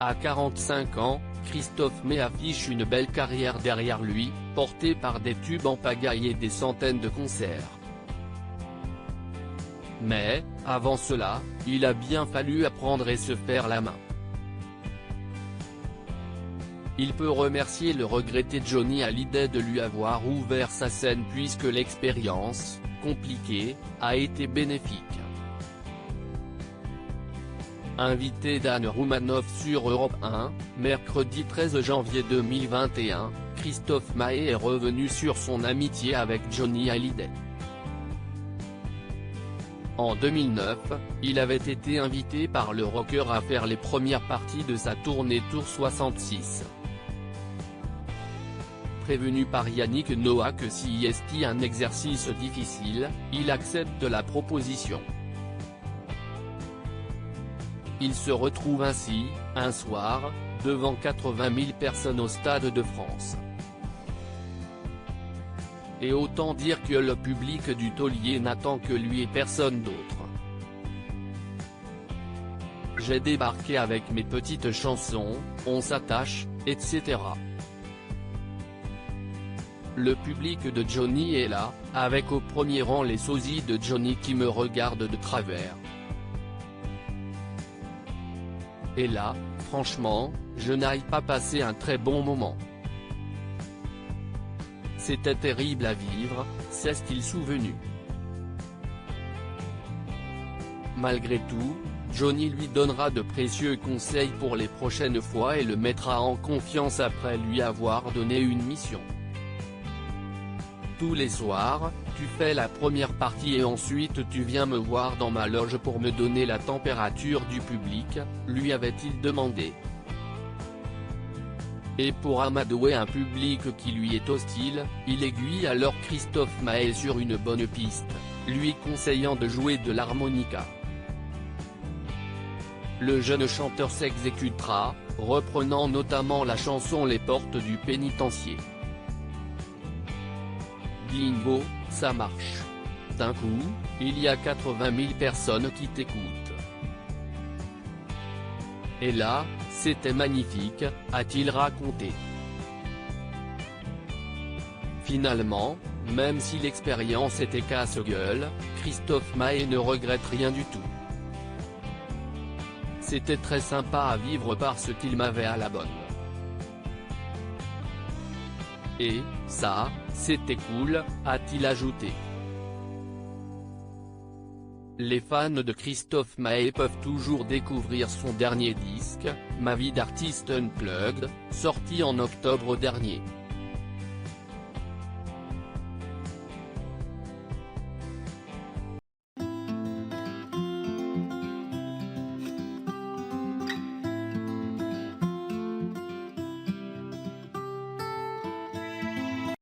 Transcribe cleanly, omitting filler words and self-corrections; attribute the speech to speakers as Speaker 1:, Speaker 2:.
Speaker 1: À 45 ans, Christophe Maé affiche une belle carrière derrière lui, portée par des tubes en pagaille et des centaines de concerts. Mais, avant cela, il a bien fallu apprendre et se faire la main. Il peut remercier le regretté Johnny Hallyday de lui avoir ouvert sa scène puisque l'expérience, compliquée, a été bénéfique. Invité d'Anne Roumanoff sur Europe 1, mercredi 13 janvier 2021, Christophe Maé est revenu sur son amitié avec Johnny Hallyday. En 2009, il avait été invité par le rocker à faire les premières parties de sa tournée Tour 66. Prévenu par Yannick Noah que si est un exercice difficile, il accepte la proposition. Il se retrouve ainsi, un soir, devant 80 000 personnes au Stade de France. Et autant dire que le public du taulier n'attend que lui et personne d'autre. J'ai débarqué avec mes petites chansons, on s'attache, etc. Le public de Johnny est là, avec au premier rang les sosies de Johnny qui me regardent de travers. Et là, franchement, je n'aille pas passer un très bon moment. C'était terrible à vivre, s'est-il souvenu. Malgré tout, Johnny lui donnera de précieux conseils pour les prochaines fois et le mettra en confiance après lui avoir donné une mission. Tous les soirs, tu fais la première partie et ensuite tu viens me voir dans ma loge pour me donner la température du public, lui avait-il demandé. Et pour amadouer un public qui lui est hostile, il aiguille alors Christophe Maé sur une bonne piste, lui conseillant de jouer de l'harmonica. Le jeune chanteur s'exécutera, reprenant notamment la chanson Les portes du pénitencier. Bingo, ça marche. D'un coup, il y a 80 000 personnes qui t'écoutent. Et là, c'était magnifique, a-t-il raconté. Finalement, même si l'expérience était casse-gueule, Christophe Maé ne regrette rien du tout. C'était très sympa à vivre parce qu'il m'avait à la bonne. Et, ça, c'était cool, a-t-il ajouté. Les fans de Christophe Maé peuvent toujours découvrir son dernier disque, Ma vie d'artiste Unplugged, sorti en octobre dernier.